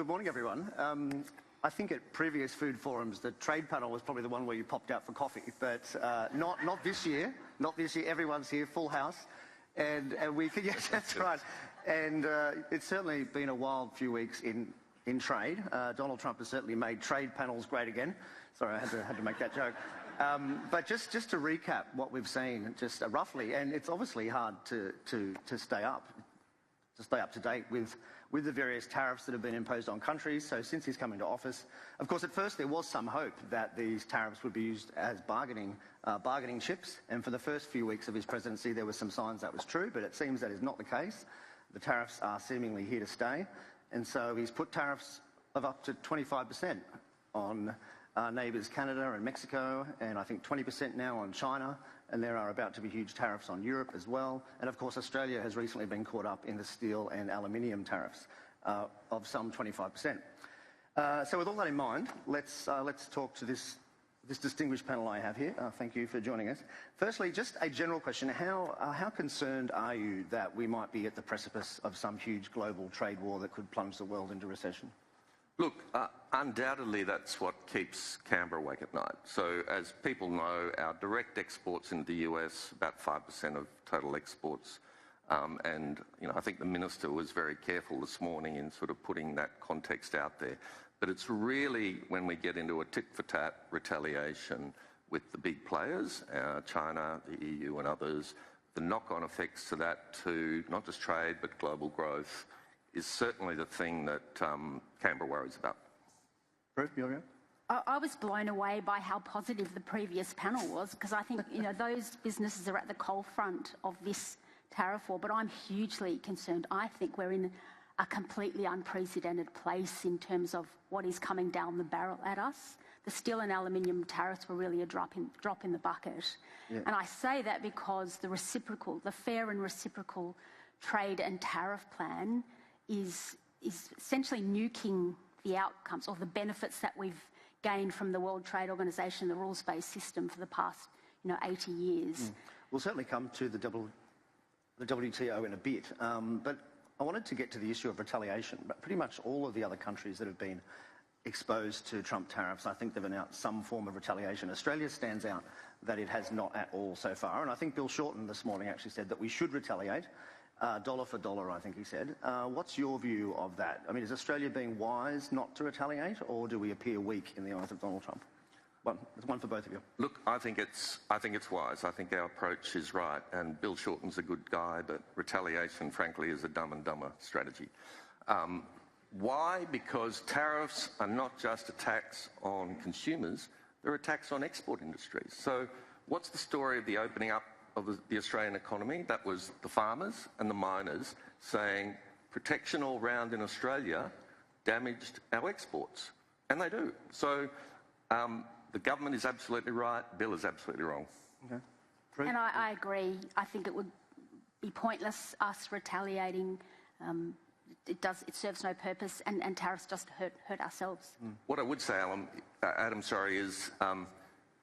good morning, everyone. I think at previous food forums, the trade panel was probably the one where you popped out for coffee, but not this year. Not this year. Everyone's here, full house, and we can. Yes, that's right. And it's certainly been a wild few weeks in trade. Donald Trump has certainly made trade panels great again. Sorry, I had to make that joke. But just to recap what we've seen, just roughly, and it's obviously hard to stay up to date with the various tariffs that have been imposed on countries. So since he's come into office, of course, at first there was some hope that these tariffs would be used as bargaining chips. And for the first few weeks of his presidency, there were some signs that was true, but it seems that is not the case. The tariffs are seemingly here to stay. And so he's put tariffs of up to 25% on our neighbours Canada and Mexico, and I think 20% now on China, and there are about to be huge tariffs on Europe as well. And of course, Australia has recently been caught up in the steel and aluminium tariffs of some 25%. So with all that in mind, let's talk to this distinguished panel I have here. Thank you for joining us. Firstly, just a general question. How concerned are you that we might be at the precipice of some huge global trade war that could plunge the world into recession? Look, undoubtedly that's what keeps Canberra awake at night. So as people know, our direct exports into the US, about 5% of total exports. And I think the Minister was very careful this morning in sort of putting that context out there. But it's really when we get into a tit-for-tat retaliation with the big players, China, the EU and others, the knock-on effects to that to not just trade but global growth is certainly the thing that Canberra worries about. I was blown away by how positive the previous panel was, because I think those businesses are at the cold front of this tariff war, but I'm hugely concerned. I think we're in a completely unprecedented place in terms of what is coming down the barrel at us. The steel and aluminium tariffs were really a drop in the bucket. Yeah. And I say that because the fair and reciprocal trade and tariff plan is essentially nuking the outcomes or the benefits that we've gained from the World Trade Organization, the rules-based system for the past 80 years. We'll certainly come to the WTO in a bit, but I wanted to get to the issue of retaliation. But pretty much all of the other countries that have been exposed to Trump tariffs, I think they've announced some form of retaliation. Australia stands out that it has not at all so far, and I think Bill Shorten this morning actually said that we should retaliate. Dollar for dollar, I think he said. What's your view of that? I mean, is Australia being wise not to retaliate, or do we appear weak in the eyes of Donald Trump? There's one for both of you. Look, I think it's wise. I think our approach is right, and Bill Shorten's a good guy, but retaliation, frankly, is a dumb and dumber strategy. Why? Because tariffs are not just a tax on consumers, they're a tax on export industries. So what's the story of the opening up of the Australian economy? That was the farmers and the miners saying protection all round in Australia damaged our exports. And they do. So the government is absolutely right, Bill is absolutely wrong. Okay. And I agree. I think it would be pointless us retaliating. It serves no purpose, and tariffs just hurt ourselves. What I would say, Adam, is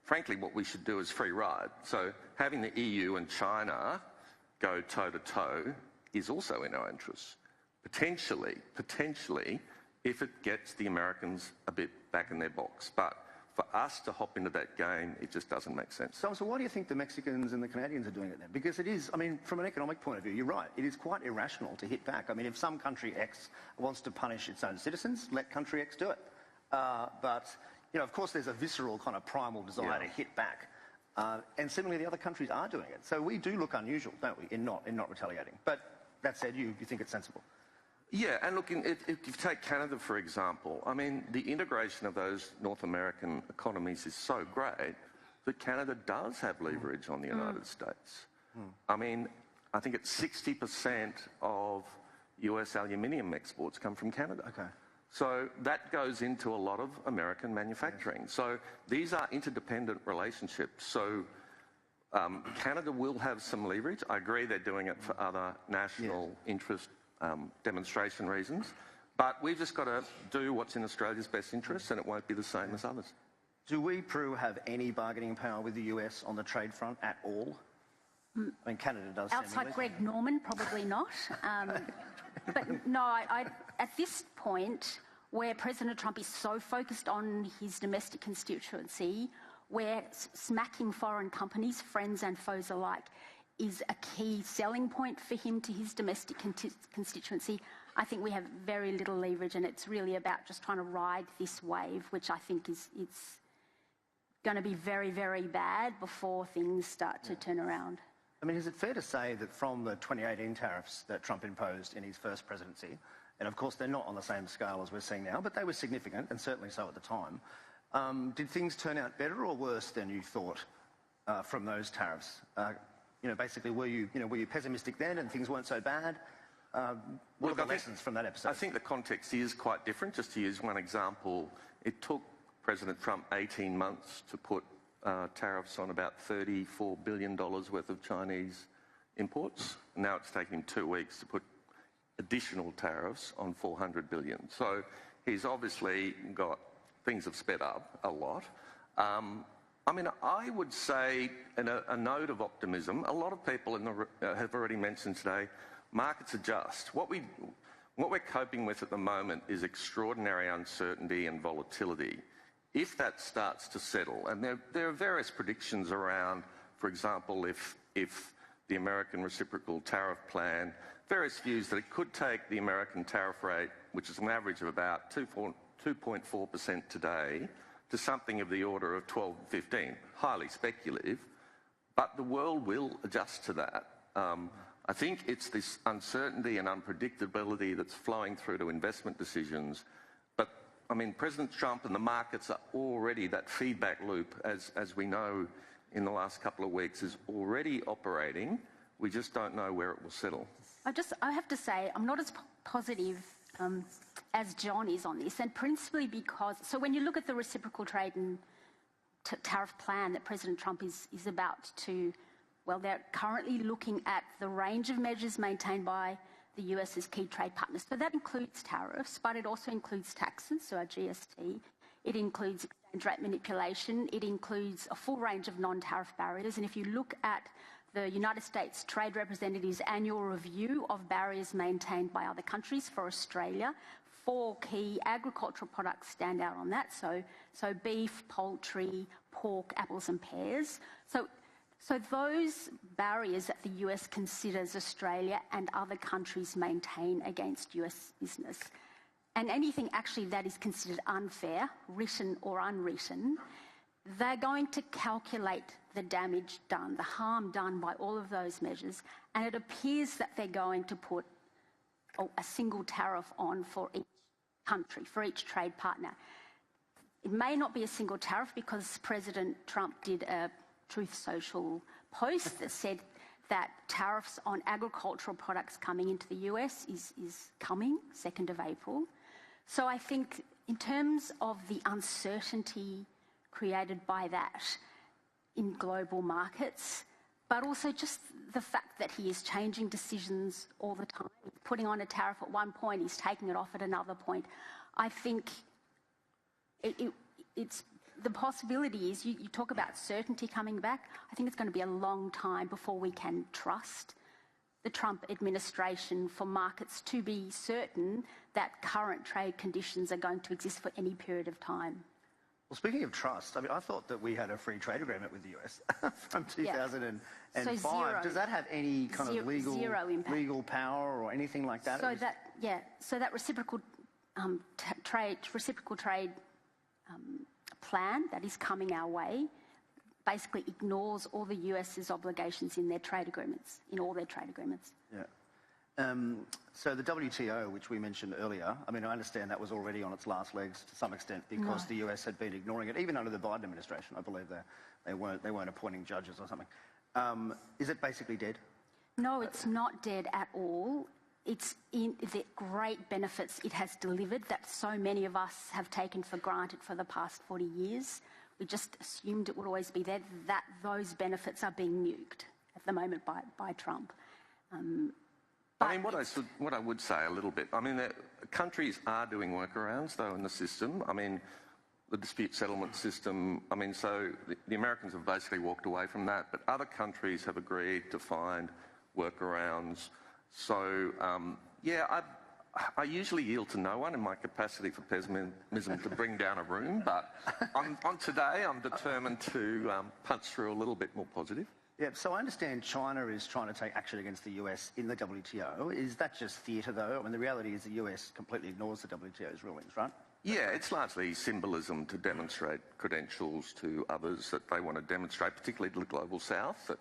frankly, what we should do is free ride. So having the EU and China go toe-to-toe is also in our interests. Potentially, if it gets the Americans a bit back in their box. But for us to hop into that game, it just doesn't make sense. So why do you think the Mexicans and the Canadians are doing it then? Because it is, I mean, from an economic point of view, you're right, it is quite irrational to hit back. I mean, if some country X wants to punish its own citizens, let country X do it. But of course, there's a visceral kind of primal desire to hit back. And similarly, the other countries are doing it. So we do look unusual, don't we, in not retaliating. But that said, you think it's sensible? Yeah, and look, if you take Canada, for example, I mean, the integration of those North American economies is so great that Canada does have leverage on the United States. I mean, I think it's 60% of US aluminium exports come from Canada. Okay. So that goes into a lot of American manufacturing. Yes. So these are interdependent relationships. So Canada will have some leverage. I agree they're doing it for other national interest demonstration reasons. But we've just got to do what's in Australia's best interests, and it won't be the same as others. Do we, Prue, have any bargaining power with the US on the trade front at all? I mean, Canada does. Outside Greg Norman, probably not. But no, at this point, where President Trump is so focused on his domestic constituency, where smacking foreign companies, friends and foes alike, is a key selling point for him to his domestic constituency, I think we have very little leverage, and it's really about just trying to ride this wave, which I think is going to be very, very bad before things start to turn around. I mean, is it fair to say that from the 2018 tariffs that Trump imposed in his first presidency, and of course they're not on the same scale as we're seeing now, but they were significant, and certainly so at the time, did things turn out better or worse than you thought from those tariffs? Basically, were you pessimistic then and things weren't so bad? What are the lessons from that episode? I think the context is quite different. Just to use one example, it took President Trump 18 months to put tariffs on about $34 billion worth of Chinese imports. Now it's taken him 2 weeks to put additional tariffs on $400 billion. So he's obviously got, things have sped up a lot. I mean, I would say, in a note of optimism, a lot of people have already mentioned today, markets adjust. What we're coping with at the moment is extraordinary uncertainty and volatility. If that starts to settle, and there are various predictions around, for example, if the American reciprocal tariff plan, various views that it could take the American tariff rate, which is an average of about 2.4% today, to something of the order of 12, 15. Highly speculative, but the world will adjust to that. I think it's this uncertainty and unpredictability that's flowing through to investment decisions. But, I mean, President Trump and the markets are already, that feedback loop, as we know in the last couple of weeks, is already operating. We just don't know where it will settle. I have to say, I'm not as positive as John is on this, and principally because, so when you look at the reciprocal trade and tariff plan that President Trump is about to, well, they're currently looking at the range of measures maintained by the US as key trade partners. So that includes tariffs, but it also includes taxes, so our GST. It includes exchange rate manipulation. It includes a full range of non-tariff barriers. And if you look at the United States Trade Representative's annual review of barriers maintained by other countries for Australia, 4 key agricultural products stand out on that. So beef, poultry, pork, apples and pears. So those barriers that the US considers Australia and other countries maintain against US business, and anything actually that is considered unfair, written or unwritten, they're going to calculate the damage done, the harm done by all of those measures, and it appears that they're going to put a single tariff on for each country, for each trade partner. It may not be a single tariff because President Trump did a Truth Social post that said that tariffs on agricultural products coming into the US is coming 2nd of April. So I think in terms of the uncertainty created by that in global markets, but also just the fact that he is changing decisions all the time, putting on a tariff at one point, he's taking it off at another point. I think it's the possibility is, you talk about certainty coming back. I think it's going to be a long time before we can trust the Trump administration for markets to be certain that current trade conditions are going to exist for any period of time. Well, speaking of trust, I mean, I thought that we had a free trade agreement with the US from 2005. So zero. Does that have any kind of legal power or anything like that? So that reciprocal trade plan that is coming our way basically ignores all the US's obligations in their trade agreements, in all their trade agreements. Yeah. So the WTO, which we mentioned earlier, I mean, I understand that was already on its last legs to some extent because the US had been ignoring it, even under the Biden administration. I believe they weren't appointing judges or something. Is it basically dead? No, it's not dead at all. It's in the great benefits it has delivered that so many of us have taken for granted for the past 40 years. We just assumed it would always be there, that those benefits are being nuked at the moment by Trump. I mean, what I would say a little bit, I mean, countries are doing workarounds, though, in the system. I mean, the dispute settlement system, I mean, so the Americans have basically walked away from that, but other countries have agreed to find workarounds. So, I usually yield to no one in my capacity for pessimism to bring down a room, but on today I'm determined to punch through a little bit more positive. Yeah, so I understand China is trying to take action against the US in the WTO. Is that just theatre, though? I mean, the reality is the US completely ignores the WTO's rulings, right? Yeah, it's largely symbolism to demonstrate credentials to others that they want to demonstrate, particularly to the Global South, that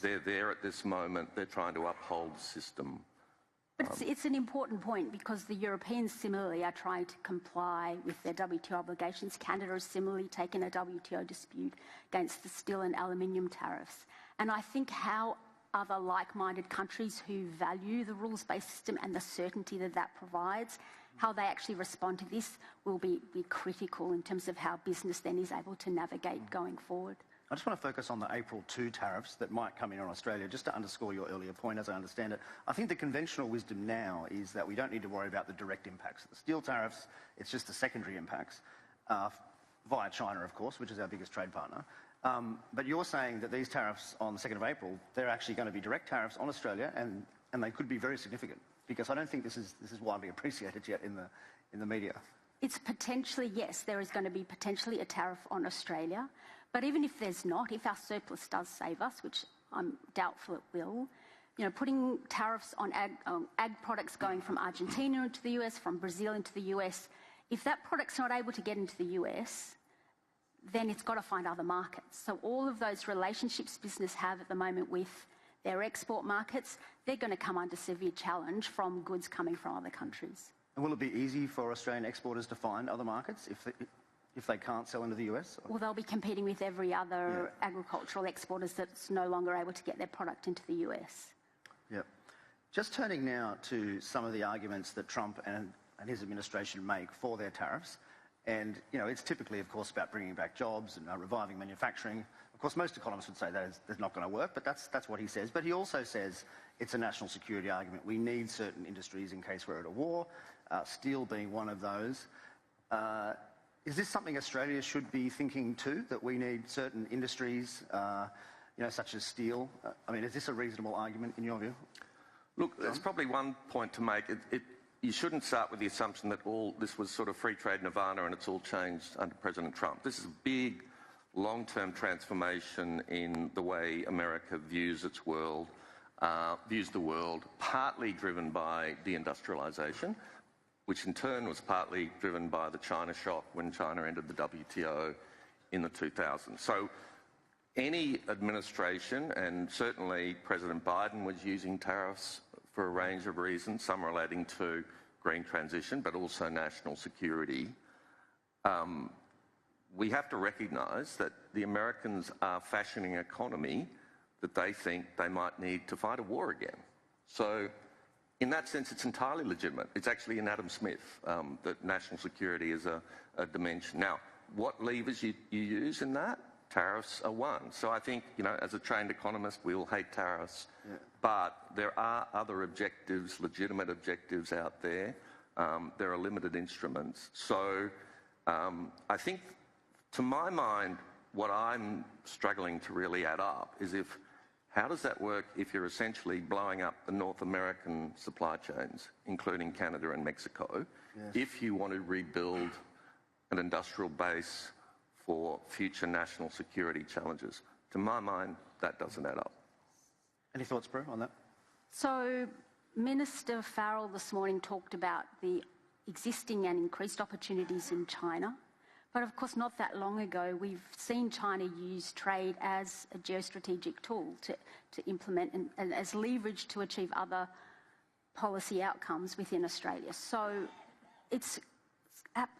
they're there at this moment, they're trying to uphold the system. But it's an important point because the Europeans similarly are trying to comply with their WTO obligations. Canada has similarly taken a WTO dispute against the steel and aluminium tariffs. And I think how other like-minded countries who value the rules-based system and the certainty that that provides, how they actually respond to this will be critical in terms of how business then is able to navigate going forward. I just want to focus on the April 2 tariffs that might come in on Australia, just to underscore your earlier point, as I understand it. I think the conventional wisdom now is that we don't need to worry about the direct impacts of the steel tariffs. It's just the secondary impacts via China, of course, which is our biggest trade partner. But you're saying that these tariffs on the 2nd of April, they're actually going to be direct tariffs on Australia, and they could be very significant, because I don't think this is widely appreciated yet in the media. It's potentially, yes, there is going to be potentially a tariff on Australia. But even if there's not, if our surplus does save us, which I'm doubtful it will, putting tariffs on ag products going from Argentina into the US, from Brazil into the US, if that product's not able to get into the US, then it's got to find other markets. So all of those relationships business have at the moment with their export markets, they're going to come under severe challenge from goods coming from other countries. And will it be easy for Australian exporters to find other markets if they can't sell into the US? Well, they'll be competing with every other agricultural exporters that's no longer able to get their product into the US. Yep. Just turning now to some of the arguments that Trump and his administration make for their tariffs. And, it's typically, of course, about bringing back jobs and reviving manufacturing. Of course, most economists would say that's not going to work, but that's what he says. But he also says it's a national security argument. We need certain industries in case we're at a war, steel being one of those. Is this something Australia should be thinking too, that we need certain industries, such as steel? Is this a reasonable argument in your view? Look, there's probably one point to make. You shouldn't start with the assumption that all this was sort of free trade nirvana and it's all changed under President Trump. This is a big, long-term transformation in the way America views the world, partly driven by deindustrialization, which in turn was partly driven by the China shock when China entered the WTO in the 2000s. So any administration, and certainly President Biden was using tariffs for a range of reasons, some relating to green transition, but also national security. We have to recognise that the Americans are fashioning an economy that they think they might need to fight a war again. So in that sense, it's entirely legitimate. It's actually in Adam Smith that national security is a dimension. Now, what levers you use in that? Tariffs are one. So I think, as a trained economist, we all hate tariffs. Yeah. But there are other objectives, legitimate objectives out there. There are limited instruments. So I think, to my mind, what I'm struggling to really add up is how does that work if you're essentially blowing up the North American supply chains, including Canada and Mexico, if you want to rebuild an industrial base for future national security challenges? To my mind, that doesn't add up. Any thoughts, Prue, on that? So Minister Farrell this morning talked about the existing and increased opportunities in China. But of course, not that long ago, we've seen China use trade as a geostrategic tool to implement and as leverage to achieve other policy outcomes within Australia. So it's,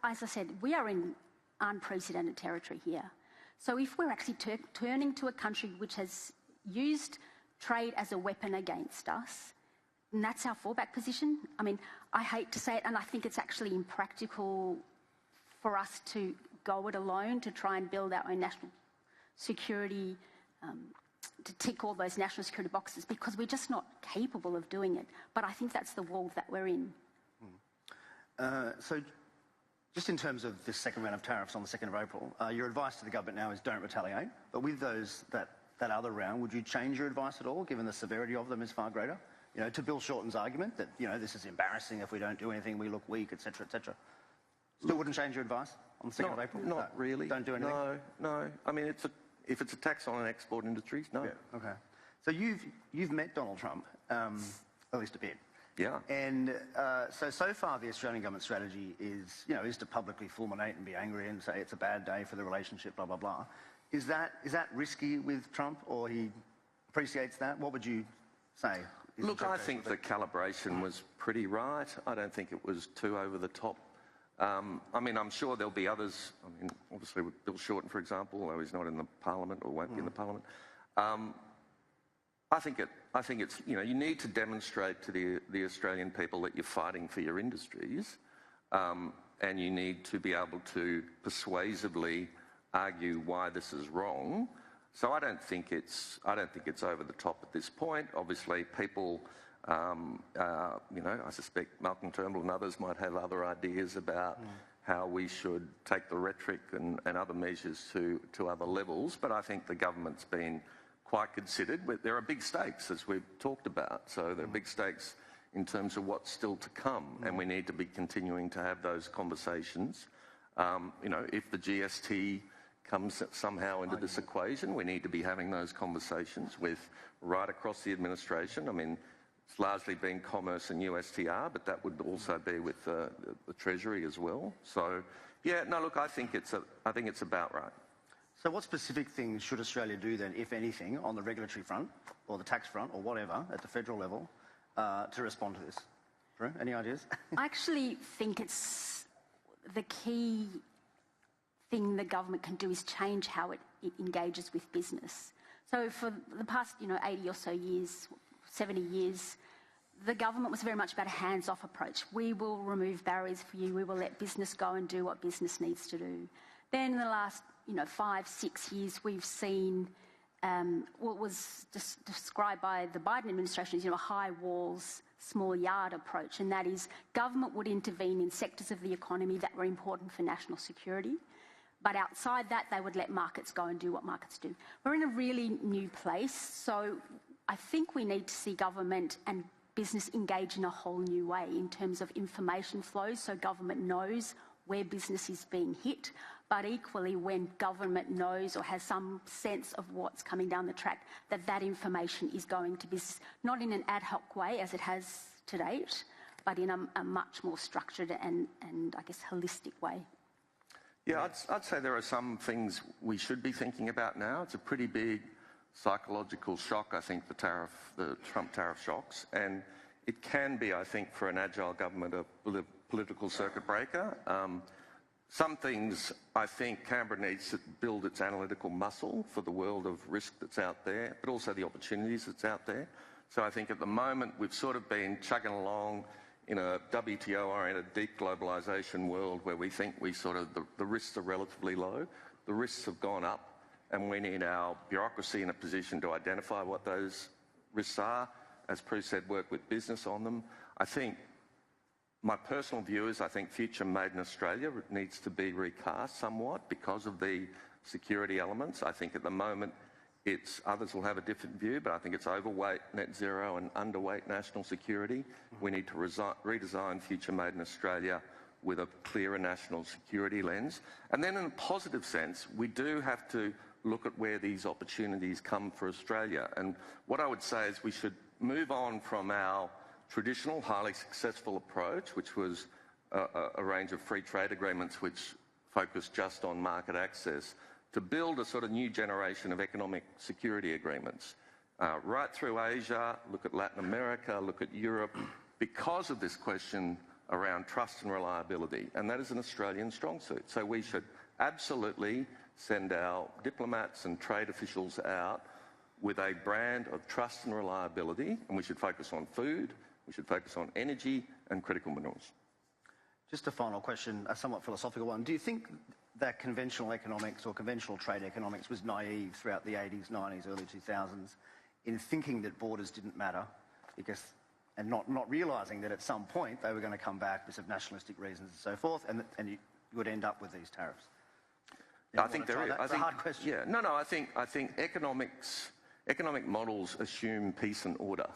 as I said, we are in unprecedented territory here. So if we're actually turning to a country which has used trade as a weapon against us, and that's our fallback position. I hate to say it, and I think it's actually impractical for us to go it alone to try and build our own national security, to tick all those national security boxes, because we're just not capable of doing it. But I think that's the world that we're in. So just in terms of this second round of tariffs on the 2nd of April, your advice to the government now is don't retaliate. But with that other round, would you change your advice at all, given the severity of them is far greater? to Bill Shorten's argument that, this is embarrassing if we don't do anything, we look weak, etc., etc. Still wouldn't change your advice on the 2nd of April? Not really. Don't do anything? No. I mean, if it's a tax on export industries, no. Yeah, okay. So you've met Donald Trump, at least a bit. Yeah. And so far the Australian government strategy is to publicly fulminate and be angry and say it's a bad day for the relationship, blah, blah, blah. Is that risky with Trump, or he appreciates that? What would you say? Look, I think the calibration was pretty right. I don't think it was too over the top. I mean, I'm sure there'll be others. I mean, obviously with Bill Shorten, for example, although he's not in the Parliament or won't be in the Parliament. I think it's you need to demonstrate to the Australian people that you're fighting for your industries, and you need to be able to persuasively argue why this is wrong. So I don't think it's over the top at this point. Obviously, people. I suspect Malcolm Turnbull and others might have other ideas about how we should take the rhetoric and other measures to other levels, but I think the government's been quite considered. There are big stakes, as we've talked about, so there are big stakes in terms of what's still to come, and we need to be continuing to have those conversations. If the GST comes somehow into this equation, we need to be having those conversations with right across the administration. I mean, it's largely been commerce and USTR, but that would also be with the Treasury as well. So, yeah, no, look, I think it's about right. So what specific things should Australia do then, if anything, on the regulatory front or the tax front or whatever at the federal level to respond to this? Drew, any ideas? I actually think it's the key thing the government can do is change how it engages with business. So for the past, 80 or so years, 70 years, the government was very much about a hands-off approach. We will remove barriers for you. We will let business go and do what business needs to do. Then in the last, 5, 6 years, we've seen what was described by the Biden administration as, a high walls, small yard approach, and that is government would intervene in sectors of the economy that were important for national security. But outside that, they would let markets go and do what markets do. We're in a really new place, so I think we need to see government and business engage in a whole new way in terms of information flows, so government knows where business is being hit, but equally when government knows or has some sense of what's coming down the track, that information is going to business, not in an ad hoc way as it has to date, but in a much more structured and I guess holistic way. Yeah, I'd say there are some things we should be thinking about now. It's a pretty big psychological shock, I think, the Trump tariff shocks, and it can be, I think, for an agile government, a political circuit breaker. Some things, I think, Canberra needs to build its analytical muscle for the world of risk that's out there, but also the opportunities that's out there. So I think at the moment we've sort of been chugging along in a WTO-oriented deep globalisation world where we think the risks are relatively low. The risks have gone up, and we need our bureaucracy in a position to identify what those risks are. As Prue said, work with business on them. I think my personal view is I think Future Made in Australia needs to be recast somewhat because of the security elements. I think at the moment others will have a different view, but I think it's overweight net zero and underweight national security. We need to redesign Future Made in Australia with a clearer national security lens. And then in a positive sense, we do have to look at where these opportunities come for Australia. And what I would say is we should move on from our traditional, highly successful approach, which was a range of free trade agreements which focused just on market access, to build a sort of new generation of economic security agreements. Right through Asia, look at Latin America, look at Europe, because of this question around trust and reliability. And that is an Australian strong suit. So we should absolutely send our diplomats and trade officials out with a brand of trust and reliability, and we should focus on food, we should focus on energy and critical minerals. Just a final question, a somewhat philosophical one. Do you think that conventional economics or conventional trade economics was naive throughout the 80s, 90s, early 2000s in thinking that borders didn't matter and not realising that at some point they were going to come back because of nationalistic reasons and so forth, and you would end up with these tariffs? I think there is. It's a hard question. Yeah, no. I think economic models assume peace and order.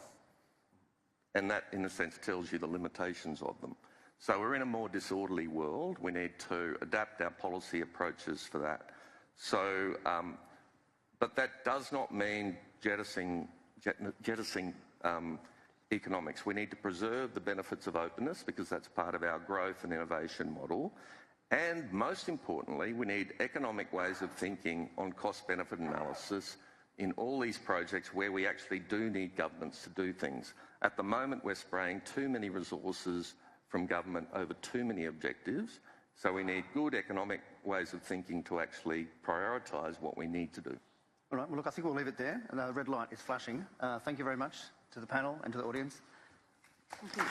And that, in a sense, tells you the limitations of them. So we're in a more disorderly world. We need to adapt our policy approaches for that. So, but that does not mean jettisoning economics. We need to preserve the benefits of openness because that's part of our growth and innovation model. And most importantly, we need economic ways of thinking on cost-benefit analysis in all these projects where we actually do need governments to do things. At the moment, we're spraying too many resources from government over too many objectives, so we need good economic ways of thinking to actually prioritise what we need to do. All right, well, look, I think we'll leave it there. And the red light is flashing. Thank you very much to the panel and to the audience. Thank you.